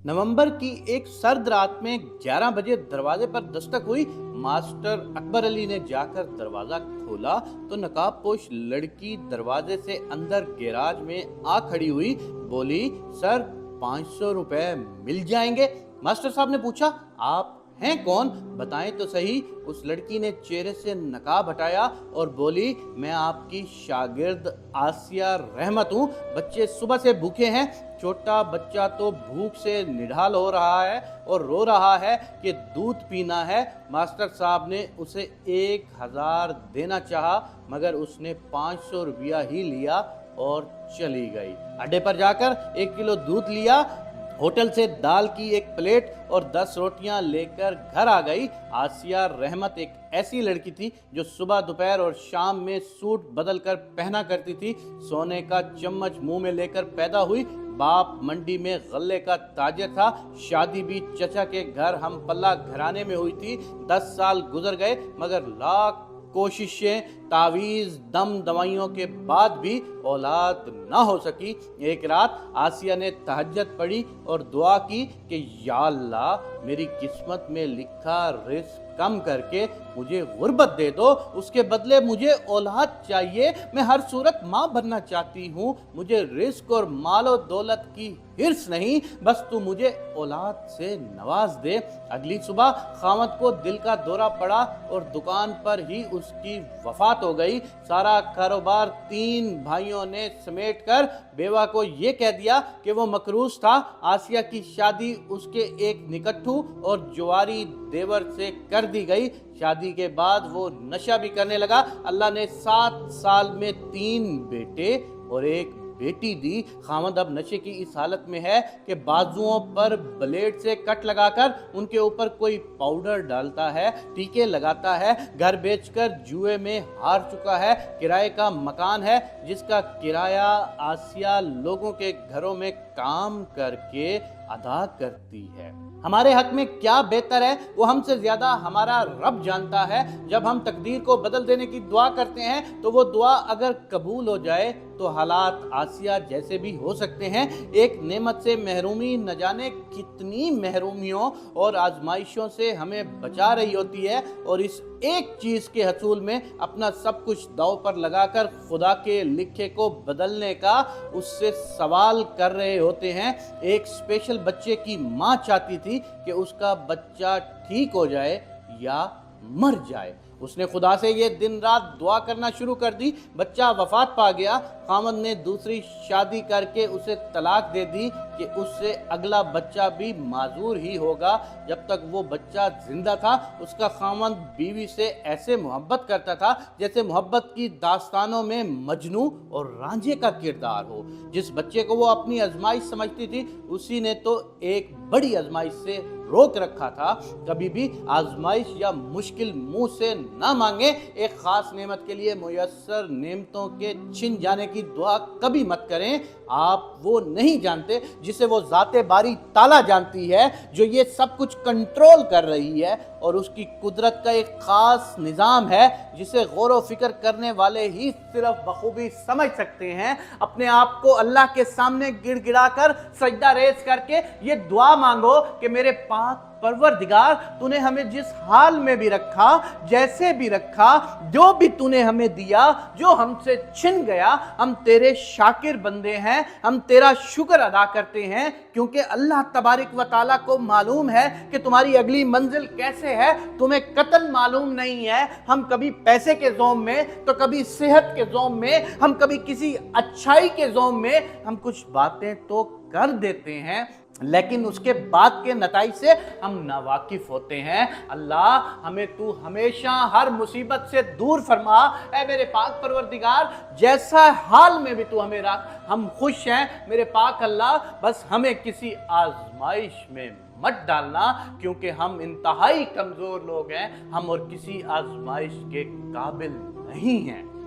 नवंबर की एक सर्द रात में 11 बजे दरवाजे पर दस्तक हुई। मास्टर अकबर अली ने जाकर दरवाजा खोला तो नकाबपोश लड़की दरवाजे से अंदर गैराज में आ खड़ी हुई। बोली, सर 500 रुपए मिल जाएंगे। मास्टर साहब ने पूछा, आप हैं कौन, बताएं तो सही। उस लड़की ने चेहरे से नकाब हटाया और बोली, मैं आपकी शागिर्द आसिया रहमत हूँ। बच्चे सुबह से भूखे हैं। छोटा बच्चा तो भूख से निढाल हो रहा है और रो रहा है कि दूध पीना है। मास्टर साहब ने उसे 1000 देना चाहा, मगर उसने 500 रुपया ही लिया और चली गई। अड्डे पर जाकर 1 किलो दूध लिया, होटल से दाल की एक प्लेट और 10 रोटियां लेकर घर आ गई। आसिया रहमत एक ऐसी लड़की थी जो सुबह, दोपहर और शाम में सूट बदल कर पहना करती थी। सोने का चम्मच मुंह में लेकर पैदा हुई। बाप मंडी में गल्ले का ताजर था। शादी भी चचा के घर हम पल्ला घराने में हुई थी। 10 साल गुजर गए, मगर लाख कोशिशें, तावीज़, दम दवाइयों के बाद भी औलाद ना हो सकी। एक रात आसिया ने तहज्जुद पढ़ी और दुआ की कि या अल्लाह, मेरी किस्मत में लिखा रिस्क कम करके मुझे गुर्बत दे दो। उसके बदले मुझे औलाद चाहिए। मैं हर सूरत माँ बनना चाहती हूँ। मुझे रिस्क और मालो दौलत की हिर्स नहीं, बस तू मुझे औलाद से नवाज दे। अगली सुबह खामद को दिल का दौरा पड़ा और दुकान पर ही उसकी वफात हो गई। सारा कारोबार 3 भाइयों ने समेट कर बेवा को ये कह दिया कि वो मकरूज था। आसिया की शादी उसके एक निकट्ठू और जुआरी देवर से कर दी गई। शादी के बाद वो नशा भी करने लगा। अल्लाह ने 7 साल में 3 बेटे और 1 बेटी दी। खामद अब नशे की इस हालत में है कि बाजुओं पर ब्लेड से कट लगाकर उनके ऊपर कोई पाउडर डालता है, टीके लगाता है। घर बेचकर जुए में हार चुका है। किराए का मकान है जिसका किराया आसिया लोगों के घरों में काम करके अदा करती है। हमारे हक में क्या बेहतर है वो हमसे ज्यादा हमारा रब जानता है। जब हम तकदीर को बदल देने की दुआ करते हैं तो वो दुआ अगर कबूल हो जाए तो हालात आसिया जैसे भी हो सकते हैं। एक नेमत से महरूमी न जाने कितनी महरूमियों और आजमाइशों से हमें बचा रही होती है, और इस एक चीज के हसूल में अपना सब कुछ दांव पर लगाकर खुदा के लिखे को बदलने का उससे सवाल कर रहे होते हैं। एक स्पेशल बच्चे की माँ चाहती थी कि उसका बच्चा ठीक हो जाए या मर जाए। उसने खुदा से ये दिन रात दुआ करना शुरू कर दी। बच्चा वफात पा गया। खामद ने दूसरी शादी करके उसे तलाक दे दी कि उससे अगला बच्चा भी माजूर ही होगा। जब तक वो बच्चा जिंदा था उसका खामद बीवी से ऐसे मोहब्बत करता था जैसे मोहब्बत की दास्तानों में मजनू और रांझे का किरदार हो। जिस बच्चे को वो अपनी आजमाइश समझती थी उसी ने तो एक बड़ी आजमाइश से रोक रखा था। कभी भी आजमाइश या मुश्किल मुंह से ना मांगे। एक खास नेमत के लिए मुयस्सर नेमतों के छिन जाने की दुआ कभी मत करें। आप वो नहीं जानते जिसे वो ज़ाते बारी ताला जानती है, जो ये सब कुछ कंट्रोल कर रही है, और उसकी कुदरत का एक खास निज़ाम है जिसे गौर व फिक्र करने वाले ही सिर्फ बखूबी समझ सकते हैं। अपने आप को अल्लाह के सामने गिड़गिड़ा कर सजदा रेज करके ये दुआ मांगो कि मेरे पाक परवरदिगार, तूने हमें जिस हाल में भी रखा, जैसे भी रखा, जो भी तूने हमें दिया, जो हमसे छिन गया, हम तेरे शाकिर बंदे हैं। हम तेरा शुक्र अदा करते हैं क्योंकि अल्लाह तबारक व तआला को मालूम है कि तुम्हारी अगली मंजिल कैसे है। तुम्हें कतल मालूम नहीं है। हम कभी पैसे के ज़ोम में तो कभी सेहत के ज़ोम में, हम कभी किसी अच्छाई के ज़ोम में। हम कुछ बातें तो कर देते हैं लेकिन उसके बाद के नताइज से हम नावाकिफ होते हैं। अल्लाह, हमें तू हमेशा हर मुसीबत से दूर फरमा। ऐ मेरे पाक परवरदिगार, जैसा हाल में भी तू हमें रख, हम खुश हैं मेरे पाक अल्लाह। बस हमें किसी आजमाइश में मत डालना क्योंकि हम इंतहाई कमज़ोर लोग हैं। हम और किसी आजमाइश के काबिल नहीं हैं।